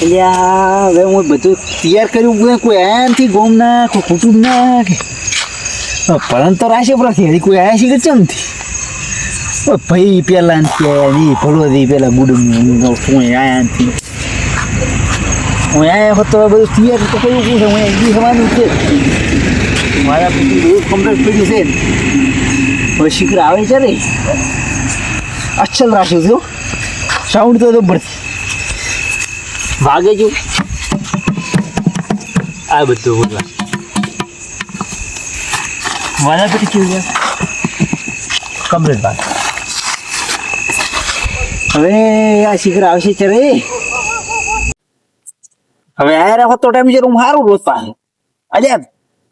અલ્યા હવે હું બધું તૈયાર કર્યું કોઈ આયા નથી ગોમ ના કોઈ કુટુંબ ના પણ તો રાશે પ્રથી કોઈ આયા છે કે ચમથી ભાઈ પેલા ની ભલો દી પેલા બુડું હું આયા નથી હું આયા હોત તો બધું તૈયાર તો કયું છે હું એકદી થવાનું છે મારા પછી બધું કમ્પ્લીટ પડ્યું છે હવે શીખર આવે છે ને અચ્છલ રાખ્યું છે સાઉન્ડ તો જબર વાગે જો આ બધું બોલવા વાલા પછી કેવું છે કમ્પ્લીટ વાત હવે આ શીખર આવશે ચરે હવે આ રાખો તો ટાઈમ જરૂર સારું રોજ પાસે અલ્યા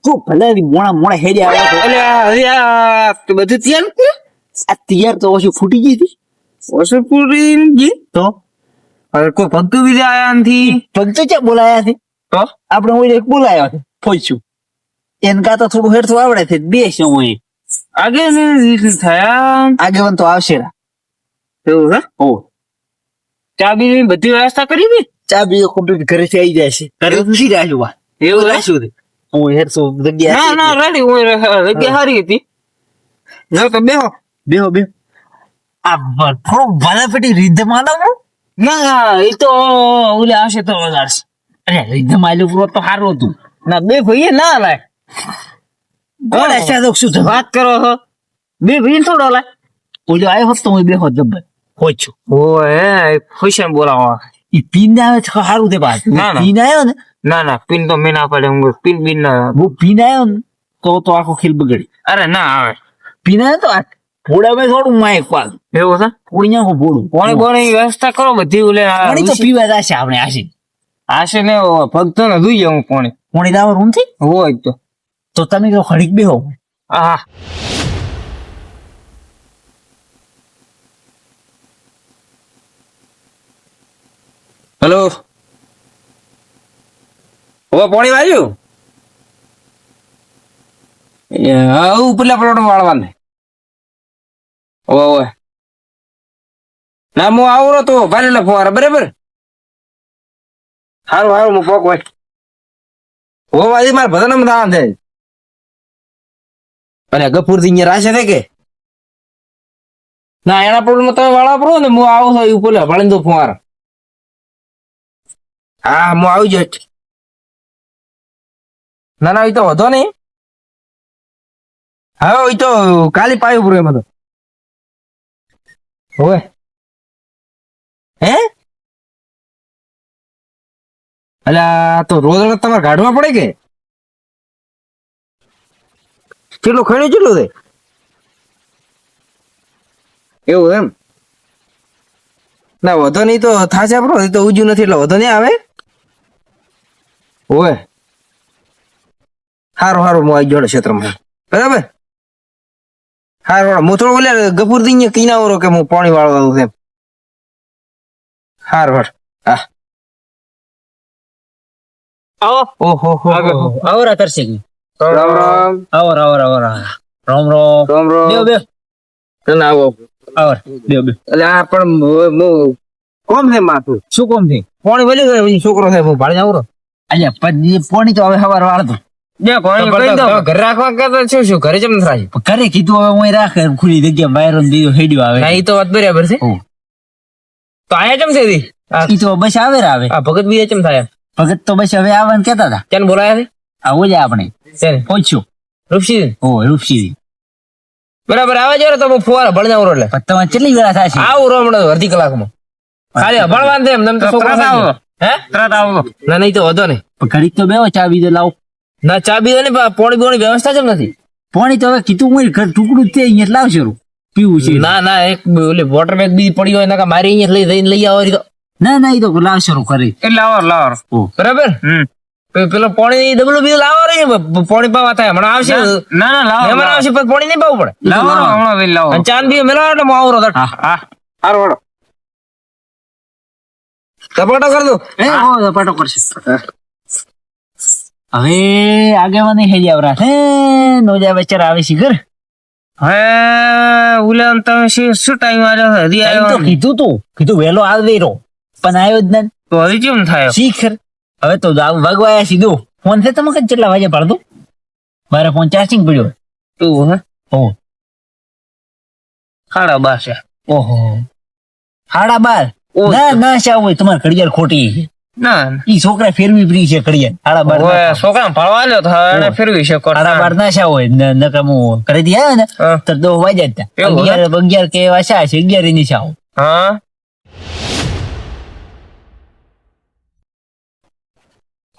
તું ભલે મોણા હેડી આવે અલ્યા બધું તૈયાર આ તૈયાર તો ઓછી ફૂટી ગઈ હતી ઓછી ફૂટી ગઈ તો હવે કોઈ ભક્તો બી આયા નથી ભક્તો ક્યાં બોલાયા છે તો આપણે હું એક બોલાયો છે પહોંચ્યું એનકા તો થોડું હેઠું આવડે છે બે છે હું આગે થયા આગેવન તો આવશે એવું હે ઓ ચાબી બધી વ્યવસ્થા કરી દે ચાબી કમ્પ્લીટ ઘરેથી આવી જાય છે ઘરે પૂછી રહ્યા એવું રાખ્યું હું હેઠું જગ્યા ના રેડી હું જગ્યા સારી હતી જો તો બેહો આ થોડું ભલે પેટી રીધમ આલાવું ના એ તો ઓલે આવશે તો વધારશે અરે રીધમ આલ્યું પૂરો તો સારું હતું ના બે ભાઈ ના લાય શું વાત કરો છો બે ભાઈ થોડો લાય ઓલો આવ્યો હોત તો હું બે હોત જબ્બર પહોંચ્યું ઓય ખુશ બોલાવો એ પીન આવે છે સારું તે બાદ પીન આવ્યો ને ના પીન તો મેં ના પડે હું પીન પીન આવ્યો ને તો આખો ખેલ બગડી અરે ના આવે પીન આવ્યો તો થોડા મેં થોડું માઇક પાલ એવું છે કોઈ નાખો ભોડું કોણી વ્યવસ્થા કરો બધી ઓલે પાણી તો પીવા જશે આપણે આશે ને ભક્તો ને જોઈ જાઉં પોણી દાવા રૂમ થી હોય તો તમે કહો ખડીક બેહો હા હેલો હવે પોણી વાળ્યું ઉપરલા પ્લોટ વાળવાને ઓય ના હું આવું તો ભારેલા ફોવારા બરાબર સારું હું પોક હોય હો વાજી મારે બધાને દાવા થાય અને ગફુર થી અહીંયા રાશે ને કે ના એના પ્લોટમાં તમે વાળા પડો ને હું આવું છું ઉપર ભણી દો ફોવારા હા હું આવી જઈશ ના એ તો વધો નહીં હા એ તો કાલે પાયું પૂરું એમાં તો હોય હે અલ્યા તો રોજ તમારે કાઢવા પડે કે કેટલું ખણ્યું કેટલું છે એવું એમ ના વધો નહીં તો થાશે આપણો તો ઉજ્યું નથી એટલે વધો નહીં આવે હોય સારું હું આવી જોડે ક્ષેત્રમાં બરાબર હારું હું થોડું બોલે ગફુર થી કિનારો કે હું પાણી વાળવાનું છે હારું હા આવો ઓહો આવો રા કરશે રામ રામ આવો બે તને આવો બે એટલે આ પણ કોમ છે માથું શું કોમ છે પાણી વળી છોકરો થાય હું ભાડે આવો અલ્યા પાણી તો હવે સવાર વાળતો ઘરે રાખવા કરતા શું ઘરે જેમ થાય ઘરે કીધું હવે હું રાખે ખુલ્લી જગ્યા બહાર હેડ્યું આવે એ તો વાત બરાબર છે તો આયા કેમ છે ઈ તો બસ આવે ભગત બીજા કેમ થાય ભગત તો બસ હવે આવવાનું કેતા હતા કેમ બોલાયા છે આ ઓલે આપણે પહોંચ્યો રૂપસી બરાબર આવે જરા તો ફુવારા ભણી આવો એટલે તમારે કેટલી વેળા થાય છે આવું હમણાં અડધી કલાકમાં ખાલી ભણવાનું છે એમ તમે ના નહીં તો વધો નહીં ઘડીક તો બેવો ચા બીજો લાવો ના ચા બીજો ને પોણી વ્યવસ્થા કેમ નથી પોણી તો હવે કીધું હું ટુકડું તે અહીંયા લાવશે પીવું છે ના એક ઓલી વોટર બેગ બી પડી હોય ના મારી અહીંયા લઈ આવો તો ના એ તો લાવશે કરી એટલે લાવો બરાબર પેલો પોણી ડબલું બીજું લાવો રે પોણી પાવા થાય હમણાં આવશે ના લાવો આવશે પણ પોણી નહીં પાવું પડે લાવો ચાંદ બી મેળવો એટલે હું આવું હા સારું સપાટો કર દો સપાટો કરશે હવે આગેવાની હેજી આવરા હે નોજા બેચારા આવે છે ઘર હવે ઉલે તમે શું ટાઈમ આવ્યો હજી આવ્યો તો કીધું વેલો આવી રહ્યો પણ આવ્યો જ નહીં તો હજી કેમ થાય શીખર હવે તો વાગવાયા સીધું ફોન છે તમે કેટલા વાગે પાડતો મારે ફોન ચાર્જિંગ પડ્યો તું હે ઓહો 12:30 છે ઓહો 12:30 ઓહ. ના ના શાવ હોય તમારે ઘડિયાળ ખોટી છે. ના ઈ છોકરા ફેરવી પડી છે ઘડિયાળ 12:30 છોકરા ભણવા લ્યો તો એને ફેરવી શકો 12:30 ના શાવ હોય નકમું કરી દી આવે ને હા. તો 10 વાગ્યા હતા એવું હે? 11 કે એવા શા છે 11 ની શાવ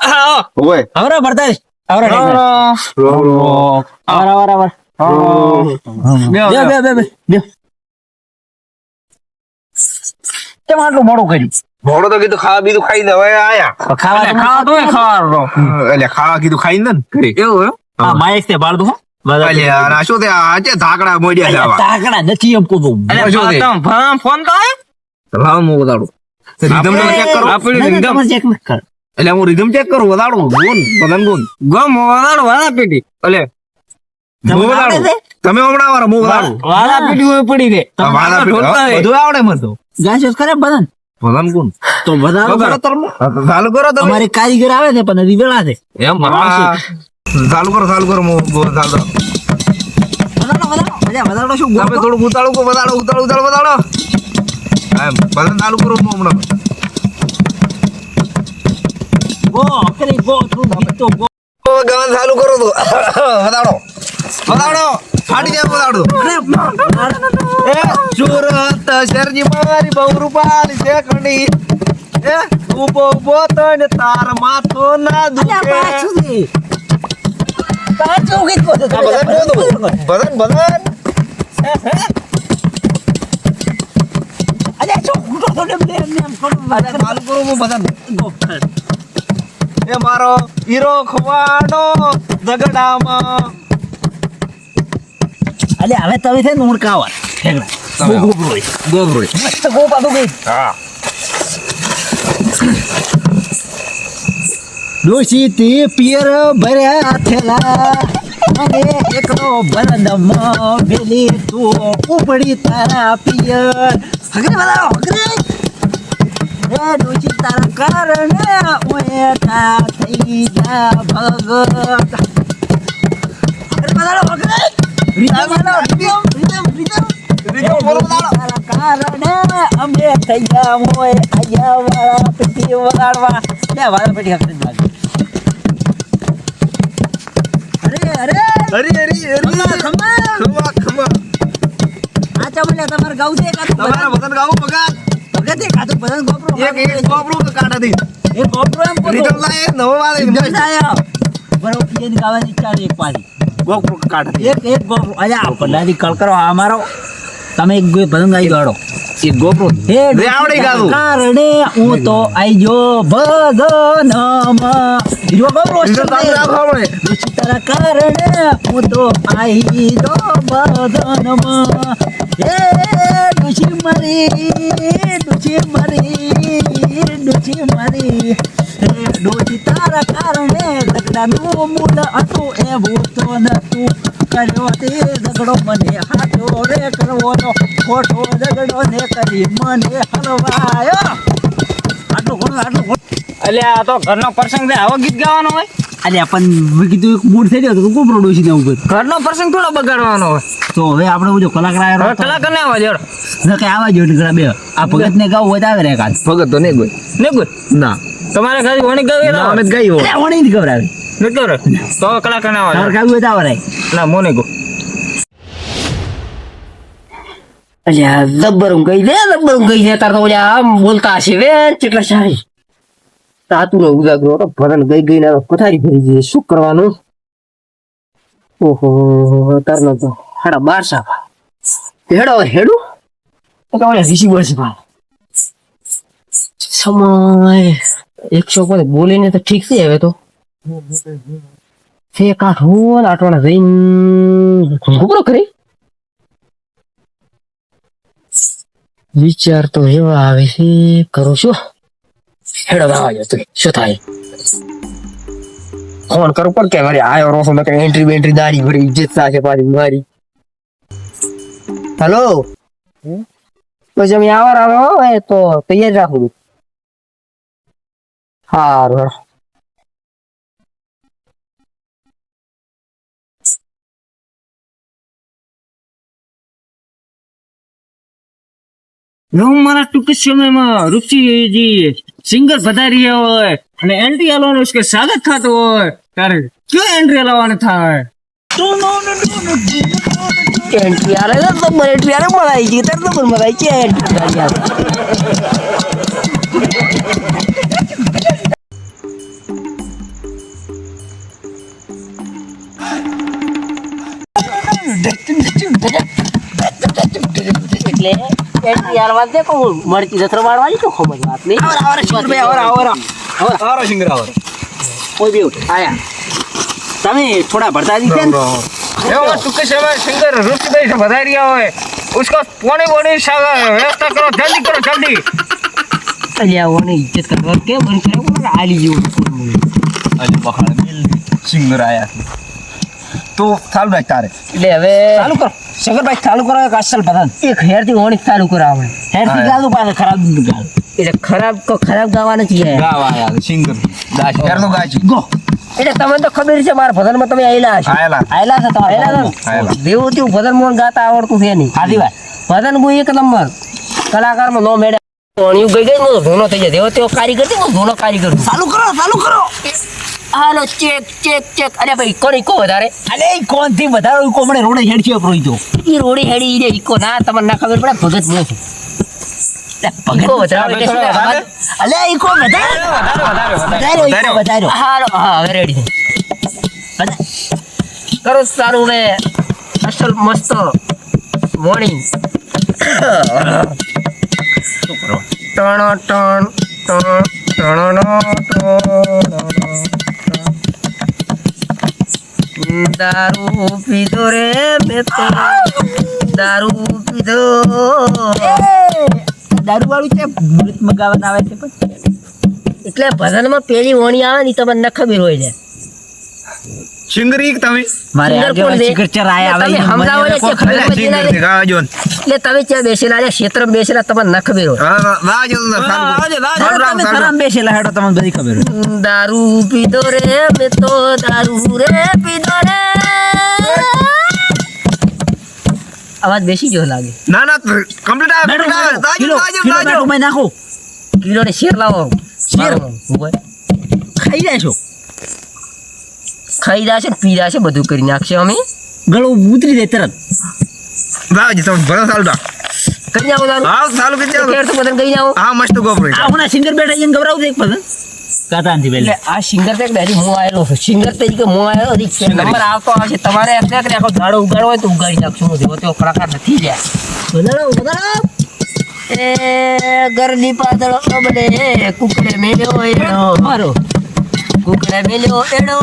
હા ઓય આવરા ભરતાશ આવરા બે કેમ આટલું મોડું કર્યું ભોળો તો કીધું ખાવા બીજું ખાઈ દે હવે આયા ખાવા તો એટલે ખાવા કીધું ખાઈ ને ઘરે એવું હે હા માઈક તે બાળ દો એટલે આ શું તે આજે ધાકડા મોડ્યા જાવા તાકડા નથી એમ કુદું ફોન તો આવ્યો લાવ મો વધાડું રીધમ ચેક કરો એટલે હું રીધમ ચેક કરું વધાડું બોલ બદન બોલ ગમ વાળો વાળા પેટી એટલે મો વધાડું તમે હમણાં વાળા મો વધાડું વાળા પેટી હોય પડી દે વાળા ઢોલતા હોય. બધું આવડે મને તો ગાંસોસ કરે બદન બદન કોણ તો વધારો કરો ચાલુ કરો તમે અમારે કારીગર આવે છે પણ હજી વેળા છે એમ ચાલુ કરો મો ચાલુ વધારો શું તમે થોડું ઉતાળું કો વધાડો એમ બદન ચાલુ કરો મો હમણાં ગો કરી ગો તું તો ગો ગાન ચાલુ કરો તો વધાડો ફાટી જાય વધાડો એ સુરત શેરજી મારી બહુ રૂપાલી છે ખંડી એ ઉભો તને તાર માથો ના દુખે બદન ચાલુ કરો હું બદન એ મારો હીરો ખવાડો ઝગડામાં અલે હવે તમે છે ને ઉડકાવા ઠેકડા ગોબરોય મસ્ત ગો પાછું ગઈ હા ડોશી તે પિયર ભર્યા થેલા અને એકલો બરદમ વેલી તું ઉપડી તારા પિયર હગરે બતાવો હગરે એ ડોશી તારા કારણે ઓએ તા થઈ જા ભગત હગરે બતાવો હગરે રીતા માનો રીતા બોલો બતાડો. તારા કારણે અમે થઈ ગયા મોય આયા વાળા પેટી વગાડવા બે વાળા પેટી હગરે બાજુ હરી ખમા આ ચમલે તમાર ગાઉ દે કાતું તમારા બદન ગાવું પગાર ભગતે કાતું બદન ગોપરો એક ગોબરો કાઢા દી એ ગોપરો એમ કોતો રીધમ લાય નવો વાળે આયો બરો પીએન ગાવાની ઈચ્છા એક પાડી ગોબરો કાઢા દી એક ગોપરો અલ્યા પલ્લાથી કળકરો આ મારો તમે એક બદન ગાઈ ગાડો એક ગોબરો હે રે આવડે ગાતું કારણે હું તો આઈજો ભગનમાં હીરો ગોપરો રીધમ ચાલુ રાખો આપણે દુછી તારા કારણે હું તો આઈ દો બદનમાં એ દુછી મારી એ ડોશી તારા કારણે ઝઘડાનું મૂળ હતું એવું તો નતું કર્યો તે ઝઘડો મને હાથો રે કરવાનો ખોટો ઝઘડો ને કરી મને હલવાયો આટલું ખોટું એટલે આ તો ઘરનો પ્રસંગ છે આવો ગીત ગાવાનો હોય અલ્યા પણ મેં કીધું એક મૂડ થઈ ગયો તો કોપરો ડોશી ને ઉભો ઘરનો પ્રસંગ થોડો બગાડવાનો હોય તો હવે આપણે બધો કલાકાર હવે આવ્યો કલાકાર ને આવવા જોડો ન કઈ આવા જોડે ઘણા બે આ ભગત ને ગાવું હોય તો આવે રે કાલ ભગત તો નહીં કોઈ ને ગુડ ના તમારે ખાલી વણી ગાવી ના અમે ગઈ હો વણી નથી ખબર તો કલાકાર ને આવવા આવે જોડો ગાવું હોય તો આવે રે ના મોને ગો અલ્યા જબ્બર ગઈ છે તાર તો ઓલા આમ બોલતા હશે વે કેટલા સારી તાતું ઉજાગરો તો ભરણ ગઈ ને પથારી ભરી ગઈ શું કરવાનું ઓહો તારનો તો 12:30 સાફા હેડું તો ઓલા વીસી બસ ભા સમય 100 પર બોલીને તો ઠીક છે હવે તો છે કાઠો આટવાના જઈને ખુંગુબરો કરી વિચાર તો એવા આવે છે કરું શું હેડો આવા જતો શું થાય ફોન કરું પણ કે મારી આયો રોસો મેં એન્ટ્રી દાડી ભરી ઇજ્જત સાથે પાછી મારી હેલો પછી અમે આવાર આવે તો તૈયાર રાખું હારું હું મારા ટૂંક જ સમયમાં રૂપસીજી સિંગર વધારી રહ્યા હોય અને એન્ટ્રી આલવાનું કે સ્વાગત થતું હોય ત્યારે કયો એન્ટ્રી આલવાનું થાય એન્ટ્રી આલે નંબર એન્ટ્રી આલે મળાઈ ગઈ તાર નંબર મળાઈ છે એન્ટ્રી ગાડી આવે એટલે એન્ટ્રી આલવા દે કોણ મળતી જત્ર મારવાની તો ખબર વાત નહીં આવો સિંગર આવો કોઈ બી આયા તમે થોડા ભરતા દીધે ને एवं टुके समय सिंगर रुचि भाई से बधाई रिया होए उसका पोने व्यवस्था करो जल्दी અલ્યા ઓને ઇજ્જત કરવા કે બંધ કરે કોણ આલી જેવું આજે બખાડે મિલ સિંગર આયા તો ચાલુ રાખ તારે એટલે હવે ચાલુ કરો શંકરભાઈ ચાલુ કરો એક અસલ બધાને એક હેરથી ઓણી ચાલુ કરાવે હેડથી ચાલુ પાછળ ખરાબ દીધું ગાલ એટલે ખરાબ ગાવાના છે ગાવા આયા સિંગર ગાય હેરનો ગાય છે ગો એટલે તમને તો ખબર છે મારા ભજનમાં તમે આયેલા હશો આયલા છે તો આયેલા આયેલા. દેવું તેવું ભજન મોન ગાતા આવડતું છે નહીં સાચી વાત ભજન કોઈ એક નંબર કલાકારમાં નો મેળે ઓણિયું ગઈ ગઈ હું ધોનો થઈ જાય દેવો તેવો કારીગર છે હું ધોનો કારીગર છું. ચાલુ કરો હાલો ચેક અરે ભાઈ કોણ ઈકો વધારે અલે ઈ કોણ થી વધારો ઈ કોમણે રોડે હેડ છે પ્રોઈ તો ઈ રોડી હેડી ઈ ઈકો ના તમને ના ખબર પડે ભગત મો છું ઈકો વધારે એટલે શું થાય? અલે ઈ કોણ વધારો હાલો હા હવે રેડી કરો સારું હવે અસલ મસ્ત મોર્નિંગ ટણ ટણ ટણ દારૂ પીધો રે મેં તો દારૂ પીધો દારૂ વાળું છે મૃત મગાવવા આવે છે પણ એટલે ભજનમાં પેલી વણી આવે ને તમને ન ખબર હોય છે સિંગર ઈ તમે મારે સિંગર આજે કોણ છે? સિગ્નેચર આયા તમે આવે સમજાવો ને કે ખબર પડી સિંગર ના ગાજો એટલે તમે ત્યાં બેસેલા છે ક્ષેત્રમાં બેસેલા તમને ન ખબર હોય ગાજો તમે ખરાબ બેસેલા હેડો તમને બધી ખબર હોય દારૂ પીધો રે મેં તો દારૂ રે પીધો રે અવાજ બેસી ગયો લાગે ના કમ્પ્લીટ કિલો બેઠું નાખો કિલો ને શેર લાવો શેર? હોય. ખાઈ જાય છો ખાઈ જશે ને પી જશે બધું કરી નાખશે અમે ગળું ઉતરી જાય તરત ગાજો તમે ભરો ચાલુ રાખ કરી આવો દારૂ હા ચાલુ કરી જાવ ફેર તો બધાને કહી આવો હા મસ્ત ગોપરી આ હુના સિંગર બેઠા જઈને ગભરાવું એક પસંદ કાતાનથી એટલે પહેલે આ સિંગર તરીકે હજી હું આવેલો છું સિંગર તરીકે હું આવેલો હજી નંબર આવતો આવશે તમારે એટલે કે આખો દાડો ઉગાડવો હોય તો ઉગાડી નાખશું હું જેવો તેવો કલાકાર નથી રહ્યા વધારો એ ગરડી પાતળો બને કુકડે મેલ્યો એડો મારો કુકડે મેલ્યો એડો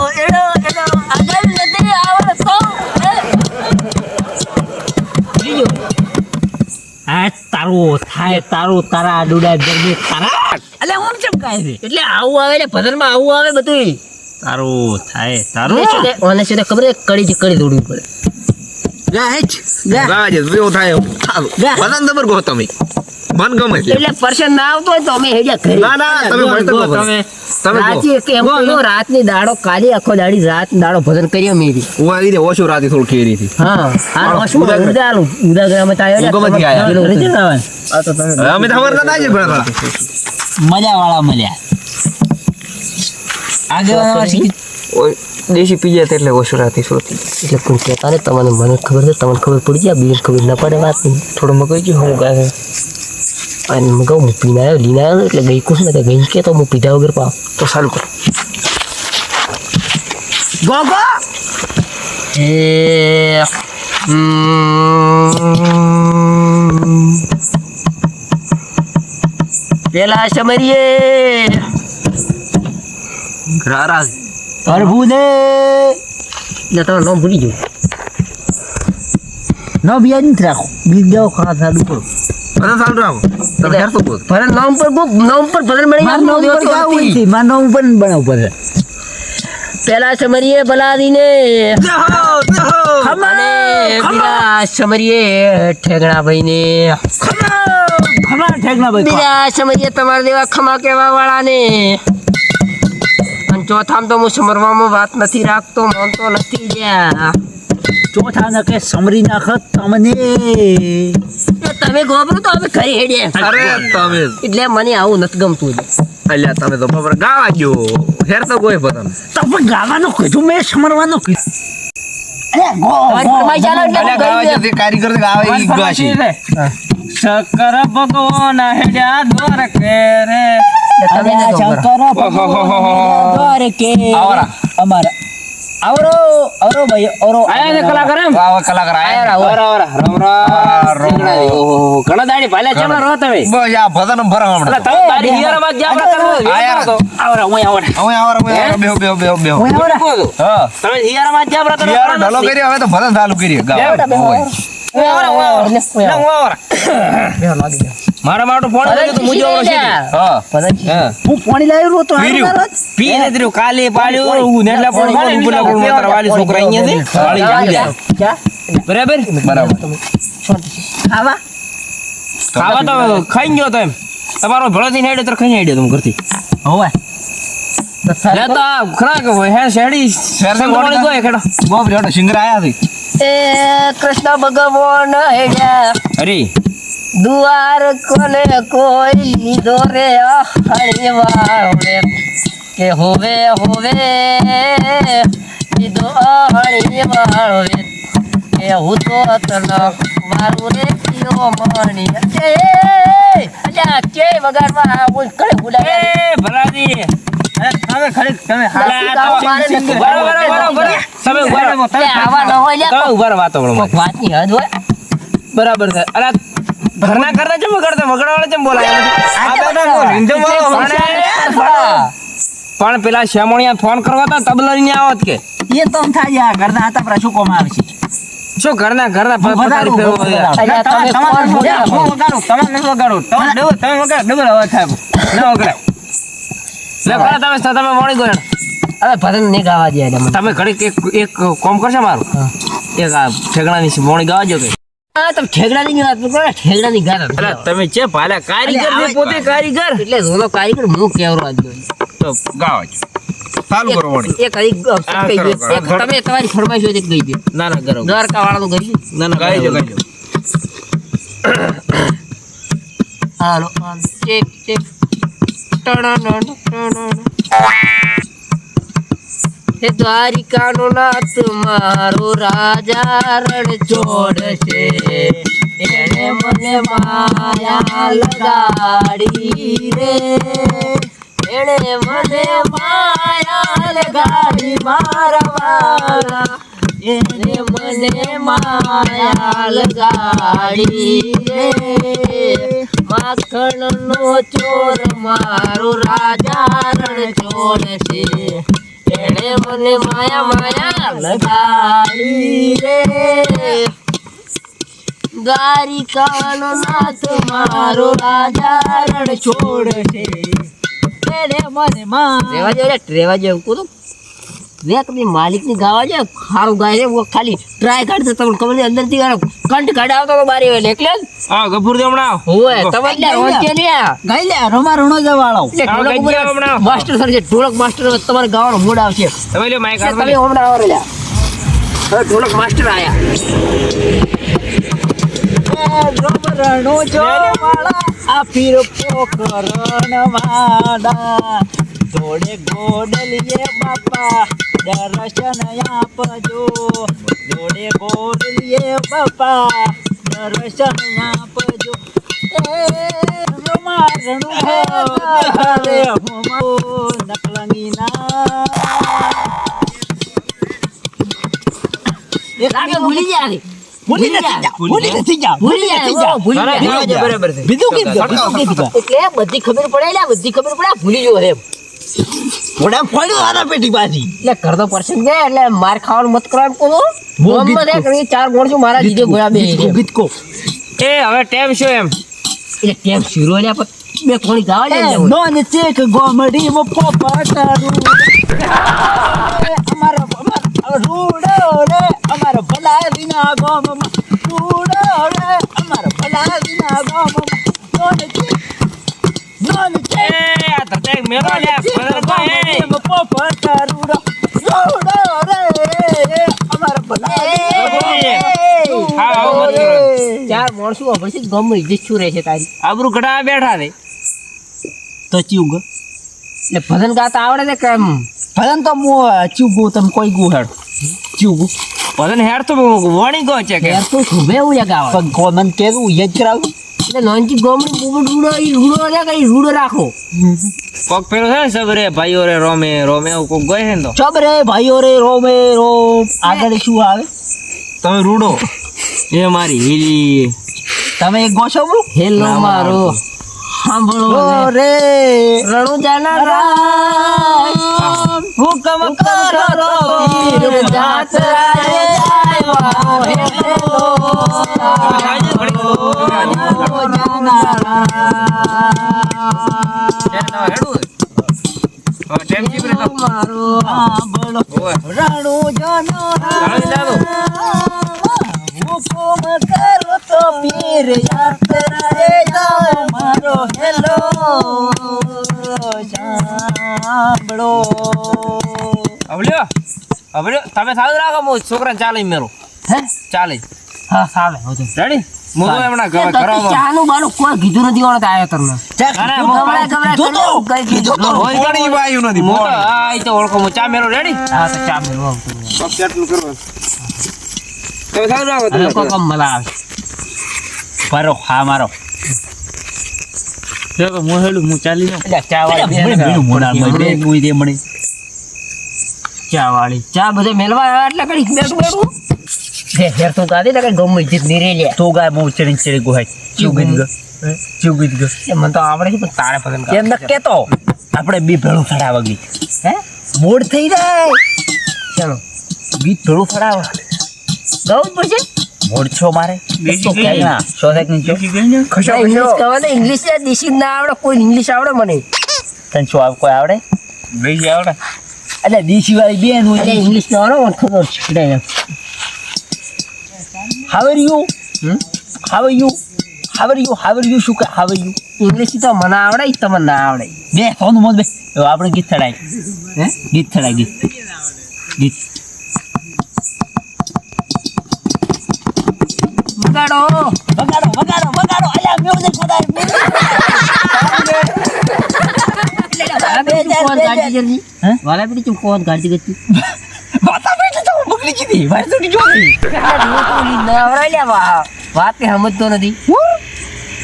આગળ નથી આવડતો બીજો આ તારા ડુડા ગરબે તારા અલે ઓમ ચમકાય છે એટલે આવું આવે ને ભજનમાં આવું આવે બધું તારું થાય ઓને છે ખબર છે કડી દોડવી પડે ગાજો જેવો થાય ચાલુ બધાને ખબર ગો તમે મન ગમે છે એટલે પર્સન ના આવતો હોય તો અમે હેડ્યા ઘરે ના તમે મસ્ત ગો તમે રાતે કે એમ કહ્યું, રાતની દાડો કાલી આખો દાડી રાત દાડો ભજન કર્યો મેરી ઉવારી ને ઓછો રાતે થોડું ખેરી હતી હા આ વસ્તુ ઉદાગ્રામ આવ્યો ઉગમથી આયા. આ તો તમે અમે તો ખબર ના છે ઘણા મજા વાળા મળ્યા આગળ દેશી પીજા એટલે ઓછો રાતી સોતી એટલે કોઈ કહેતા ને તમને મને ખબર છે તમને ખબર પડી જાય બીજું ખબર ના પડે વાત નહીં થોડો મગાઈ ગયો હું ગાય અને મગાઉ હું પીને આવ્યો લીને આવ્યો એટલે ગઈ કુછ ને ગઈ કે તો હું પીધા વગર પાવ તો સારું કર ગોગો એ પેલા સમરીએ રારા પ્રભુ દે એટલે તમે નામ ભૂલી ગયો નો બિયાજ નથી રાખો બીજ દેવો ખાવા ચાલુ કરો બધા ચાલુ રાખો તમે હેર તો બોલ ભરણ નામ પર ભરણ મળી માર નો ઉપર ગાવું છે માર નો ઉપર બનાવ પડે પેલા સમરીએ બલાદીને અને બીજા સમરીએ ઠેગણા ભાઈને ખમા ઠેકના ભાઈ બીજા સમરીએ તમારા જેવા ખમા કેવા વાળાને ચોથામ તો હું સમરવામાં વાત નથી રાખતો, માનતો નથી લ્યા. ચોથા ને કે સમરી નાખત તમને. એ તમે ગોબરું તો અમે ઘરે હેડે. અરે તમે એટલે મને આવું નથી ગમતું. અલ્યા તમે તો બપોર ગાવા ગયો હેર તો કોઈ પતન તો પણ ગાવાનું કીધું મેં સમરવાનું કીધું. અરે ગો ફરમાઈ ચાલો એટલે અલ્યા ગાવા હું જે કારીગર ગાવે ઈ ગાશે શંકર ભગવાન હેડ્યા દ્વારકે રે. તમે ન ગભરાઓ. શંકર ભગવાન દ્વારકે આવરા. અમારા આવરો આવરો ભાઈ આવરો આયા ને કલાકાર એમ આવા કલાકાર આયા રામ ઓહો ઘણા દાડી ભાલે ચેમ રહો તમે બસ આ ભજન ભરા હમણાં તમે તારી હિયરમાં જ જાવ આયા તો આવરા હું આવરા હવે આવરા બેહો હું આવરા હા તમે હિયરમાં જ જાવ તો યાર ઢલો કરી હવે તો ભજન ચાલુ કરીએ ગાવા મારા માટો ફોન કર્યો તો મુજો આવડો છે હા હું પાણી લાવ્યો તો પીર્યું. પી ને ત્રીઓ કાલે પાડ્યો હું નેટલા ફોન મારી બુલા કોણ મારા વાલી છોકરા અહીંયા થી વાલી ગયા બરાબર બરાબર ખાવા ખાવા તો ખાઈ ગયો તો એમ તમારો ભળો થી હેડે તો ખાઈ હેડે તમે ઘરથી હોવે લે તો આ ખરા કે હે શેડી સંગોળી ગયો ખેડો બાપ રે ઓટો સિંગર આયા છે એ કૃષ્ણ ભગવાન હેડ્યા અરે દુઆર કોને કોઈ લીધો રે હળી વાળે કે હોવે હોવે લીધો હળી વાળે કે હું તો તન મારું રે કિયો મણી એ અલ્યા કે વગાડવા બોલ કરે બોલા એ ભલાજી તમે ખરી તમે આવા ન હોય લ્યા ઉભા વાતો વાતની હદ હોય બરાબર છે અરે ઘરના ચમ કરતા વગડાવાળા ચમ બોલાય પણ પેલા શ્યામણિયા ફોન કરવા તો તબલરી ને આવત કે એ તો થાય યાર ઘરના હતા પર શું કોમ આવશે શું ઘરના વગાડો, ફેરવો વગાડો. અલ્યા તમે તમારે કોણ વગાડો. બોલ્યા? હું વગાડું તમે નથી વગાડું તમે વગાડ ડબલ અવાજ થાય ના વગાડ લે ભલા તમે મોડી ગયો હવે ભજન નહીં ગાવા દે એટલે મને. તમે ઘડીક એક કોમ કરશો મારું એક આ ઠેકડાની મોડી ગાવા જો કે આ તમે ઠેકડાની વાત કરો ને, ઠેકડાની ગાત હતી. અરે તમે છે ભાલા કારીગર ને પોતે કારીગર એટલે ઝોલો કારીગર હું કેવરો આજ જોઈ. તો ગાવા જ ચાલુ કરો વળી એક હરી કહી દે. એક તમે તમારી ફરમાઈશ હોય તે કહી દે. ના ના કરો દ્વારકા વાળાનું કહી દે. ના ના ગાઈ જો કરો. ગાઈ જો હાલો હાલો. Check check ટણણ ટણણ. હે દ્વારિકાનો નાથ મારો રાજા રણ છોડ છે, એણે મને માયા લગાડી રે, એણે મને માયા લગાડી મારા વાલા, એને મને માયા લગાડી રે, માખણનો ચોર મારો રાજા રણ છોડ છે, એણે મને માયા માયા લગાડી રે, દ્વારિકાનો નાથ મારો રાજા રણ છોડ છે, એણે મને રેવા જો રેવા જો કુતો વે કદી માલિક ની ગાવા જો ખારું ગાય રે વો ખાલી ટ્રાય કાઢતો તમને ખબર નહીં અંદર થી કંઠ કાઢ આવતો તો બારી હોય એટલે આ ગફુર દે હમણાં હોય તમે એટલે રોજે ને ગાઈ લે રમા રણો જવાળો એટલે આ ઢોલક ગાઈ ઉપર ગયા હમણાં. માસ્ટર સર છે ઢોલક માસ્ટર તમારે ગાવાનો મૂડ આવશે તમે લ્યો માઈક તમે હાથમાં લ્યો. હમણાં આવો લ્યા હવે ઢોલક માસ્ટર આયા રણો જવાળા આ પીર પોકરણ વાડા જોડે ગોડલીએ બાપા દર્શન આપજો, જોડે ગોડલીએ બાપા દર્શન આપજો, એ રમા રણો હરે હોમો નકલંગીના લાગે ભૂલી ગયા રે. ભૂલી નથી જા ભૂલી નથી જા ભૂલી ગયા ભૂલી ના, ના, ગયા બરાબર, બરાબર છે. બીજું કીધું બીજું કીધું એટલે બધી ખબર પડે લ્યા બધી ખબર પડે ભૂલી જો એમ મોઢા ફોડ્યું આના પેટી પાછી એટલે કરતો પરસન છે એટલે માર ખાવાનું મત કરો એમ કહો બોમ્બ દે કરી ચાર ગોળ છું મારા દીધે ગોળા બે એટલે ગીતકો એ હવે ટેમ શું એમ કેમ શીરો લ્યા પણ બે કોણી ગાવા લે નોન ચેક ગોમડી મો પોપટારું અમારો રૂડો રે અમારો ભલાવીના ગોમમાં રૂડો રે અમારો ભલાવીના ગોમમાં નોન ચેક એ આ ધરતી મેલો લ્યા, બરાબર તો એ. ભટરુડો રૂડો રે અમારા ભલાડી ચાર માણસો પછી ગમે ઇજ્જત શું રહે છે તારી આબરૂ ઘડા બેઠા રે તો ચીવ ગો એટલે ભજન ગાતા આવડે છે કેમ ભલન તો મો ચીવ ગો તમે કોઈ ગો હેડ ચીવ ગો ભજન હેર તો વણી ગયો છે કે યાર તો શુભે એવું છે ગાવા પણ કોમન કેવું યજ કરાવું એટલે નોનજી ગોમડી રૂડો ઈ રૂડો રે કઈ રૂડો રાખો કોક પેલો છે ને સબ રે ભાઈઓ રે રોમે રોમે એવું કોક ગયો છે ને તો ચબ રે ભાઈઓ રે રોમે રોમ આગળ શું આવે તમે રૂડો એ મારી હીલી તમે એક ગોશો બોલો હેલો મારો સાંભળો રે રણુ જાના રામ હુકમ કરો વીર જાત રાય આવ્યા હેલો મારો રણુ જનો હુકમ કરો તો પીર યાત્રા રે જાઓ મારો હેલો સાંભળો હવે તમે સારું રાખો હું છોકરાને ચાલે મેરો હે ચાલે હા સાલે હો તો રેડી હું તો હમણાં ઘરમાં ચાનું બાનું કોઈ કીધું નથી ઓણત આવ્યો તમને ઓળખાણી વાયુ નથી મોટો આ ઈ તો ઓળખો હું ચા મેરો રેડી હા તો ચા મેળવો કેટલું કરવા તમે સારું રાખો હવે કોઈ કામ મલા આવે ભરો હા મારો હું ચાલી જાઉં ચા વાળી ચા બધે મેલવા આવ્યા એટલે કઈ બેઠું બેઠું હેર તો ગાદી ને કઈ ગમે ઇજ્જત ની રે લે તો ગાય બહુ ચડી ગોહાય ચીવ ગીત ગયો ચીવ ગીત ગયો એ મને તો આવડે છે પણ તારે પસંદ એમ ન કેતો આપણે બી ભેળું ફડાવા ગીત હે મોડ થઈ જાય ચાલો ગીત ભેળું ફડાવા ગાવું જ પડશે મોડ છો મારે તો કે ના શોધક ની છો ઇંગ્લિશ કહો ને ઇંગ્લિશ દેશી ના આવડે કોઈ ઇંગ્લિશ આવડે મને તને શું કોઈ આવડે બેસી આવડે એટલે દેશી વાળી બેન એટલે હોય ઇંગ્લિશ ના આવડે મને ખબર છે હાવ આર યુ શું કે હાવ આર યુ ઇંગ્લિશ તો મને આવડે ઈ તમને ના આવડે બે ફોન મોજ બે હવે આપણે ગીત થડાય હે ગીત થડાય ગીત વગાડો વગાડો અલ્યા મ્યુઝિક વધારે વાલા પીડી ચુપ કોણ ગાડી ગતી વાતા બેઠી તો બગડી કીધી વાત તો જોઈ વાત સમજતો નથી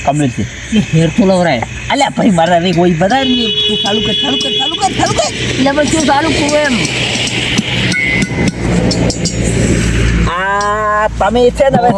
કમ્પ્લીટ છે હેર તો લવરાય અલ્યા ભાઈ મારા રે કોઈ બધા તું ચાલુ કર એટલે પણ શું ચાલુ કરું એમ આ તમે છે ને હવે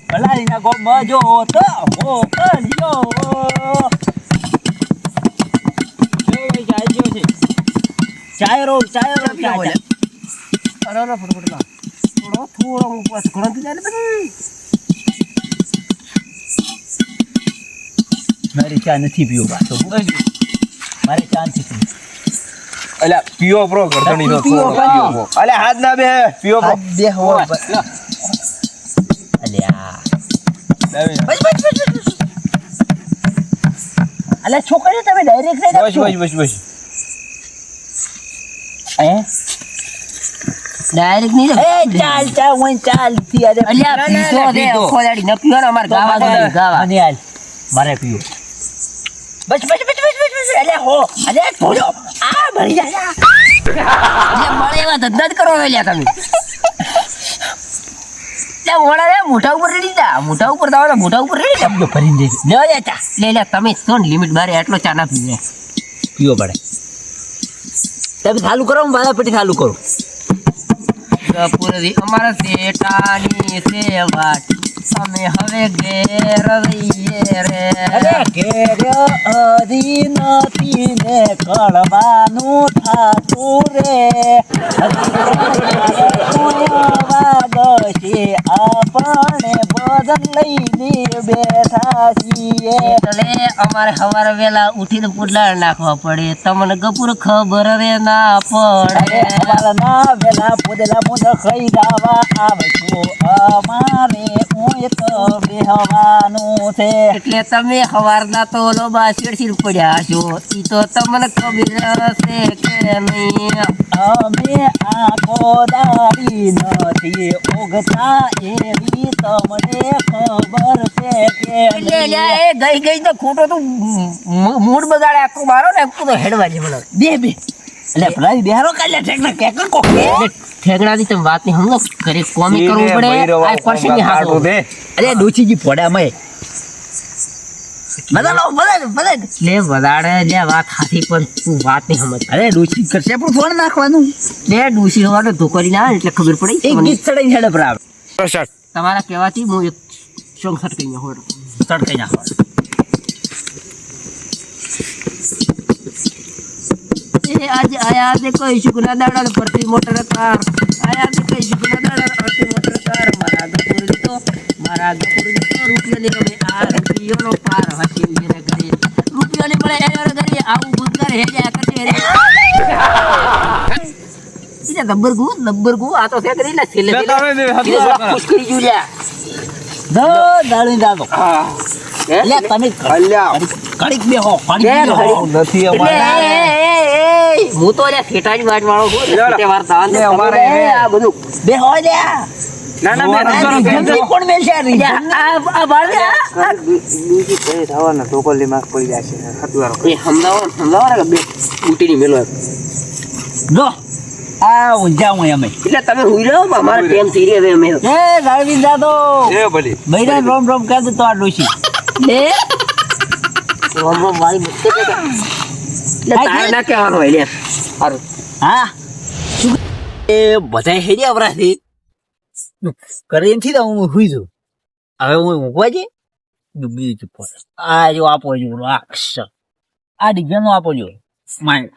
ભલાડીના ગો મજો તો હો કલ્યો ચાય રો મારી ચા નથી પીવો પાછો મારે ચા નથી પીવો અલ્યા પીઓ પ્રો ગરદણી નો પીઓ પ્રો. અલ્યા હાથ ના બે પીઓ પ્રો બે હો અલ્યા અલ્યા છોકરી તમે ડાયરેક્ટ લઈ બસ આપશો બસ હે ડાયરેક્ટ નહીં એ ચાલ હું ચાલતી આજે અલ્યા પીધો દે ખોલાડી ન પીવાનો અમાર ગાવા દે ગાવા મને હાલ મારે પીવો બસ અલ્યા હો અલ્યા થોડો આ ભરી જાય એટલે મળે એવા ધંધા જ કરો લ્યા તમે ત્યાં મોડા રે મોઢા ઉપર રેડી દા મોઢા ઉપર દાવા મોઢા ઉપર રેડી દા શબ્દો ભરી દે લે ચા લે તમે શું લિમિટ બારે આટલો ચા ના પીવે પીવો પડે તમે ચાલુ કરો હું બાલા પેટી ચાલુ કરું પૂરી અમારા શેઠાની સેવા અમે હવે ઘેર રહીએ રે અરે ઘેર હરી નથી ને કળવાનું થાતું રે વાગશે આપણે બદન લઈને બેઠા છીએ એટલે અમારે સવારે વહેલા ઉઠીને પુડલા નાખવા પડે તમને ગપુર ખબર રે ના પડે અમારા ના વેલા પોદેલા મુદ ખાઈ જવા આવશું અમારે ઊંઘ તો બેહવાનું છે એટલે તમે સવારના તો લોબા શેરશીર પડ્યા છો ઈ તો તમને ખબર હશે કે નહીં અમે આખો દાડી નથી ઉગતા એવી તમને ખબર છે કે એટલે લ્યા એ ગઈ ગઈ તો ખોટો તો મૂડ બગાડે આખું મારો ને આખું તો હેડવા જે મને બે એટલે ભલાઈ બેહારો કાલે ઠેકના કેક કોક ઠેગડાની તમે વાત નહીં સમજો ઘરે કોમી કરવું પડે આ પરસેની હાથો અરે ડોચીજી પોડામાં બધા લે વધારે લે વાત હાથી પણ તું વાત નહીં સમજ અરે ડોચી કરશે પણ ફોન નાખવાનું લે ડૂસી હોવાનો ધોકો ના આવે એટલે ખબર પડી એક મને. ગીત ચડાઈને હેડે બરાબર તમારા કહેવાથી હું એક સોંગ સટકી ગયો હોડ તડકાઈ નાખવા એ આજ આયા દેખો ઈશુકના દાડા પરથી મોટર કાર આયા દેખો ઈશુકના દાડા પરથી મોટર કાર મારા ગપુર તો રૂપિયા ને રમે આ રૂપિયાનો પાર હસી ને ઘરે રૂપિયા ને મળે એનો ઘરે આવું ભૂતર હે જા કટે રે ઈલા નંબર ગુ આ તો છે કરી લે છેલે ખુશ કરી જુલ્યા દો દાળી દાદો લે તમે કડીક બેહો કડીક બેહો નથી હું તો લે ફેટાની વાટ વાળો છું તે વાર દાન લે, અમારે આ બધું બેહો લે ના કોણ મેલ છે આ બાળ દે એ સમજાવો ને બે ઉટીની મેલો જો આ ઊંઝા હું અમે એટલે તમે હુઈ લો અમારા ટેમ થઈ રહ્યો અમે એ દાળી દાદો એ ભલી બૈરા રોમ રોમ કહે તો આ ડોશી લે રોમ રોમ વાળી મુક્તે કે એટલે તારે ના કહેવાનું હોય લે સારું હા એ બધા હેડી આવરાથી કરે નથી તો હું હુઈ જઉં હવે હું ઊંઘવા જઈ બીજું ચૂપ આ જો આપો જો અક્ષર આ ડિગ્રીનો આપો જો માય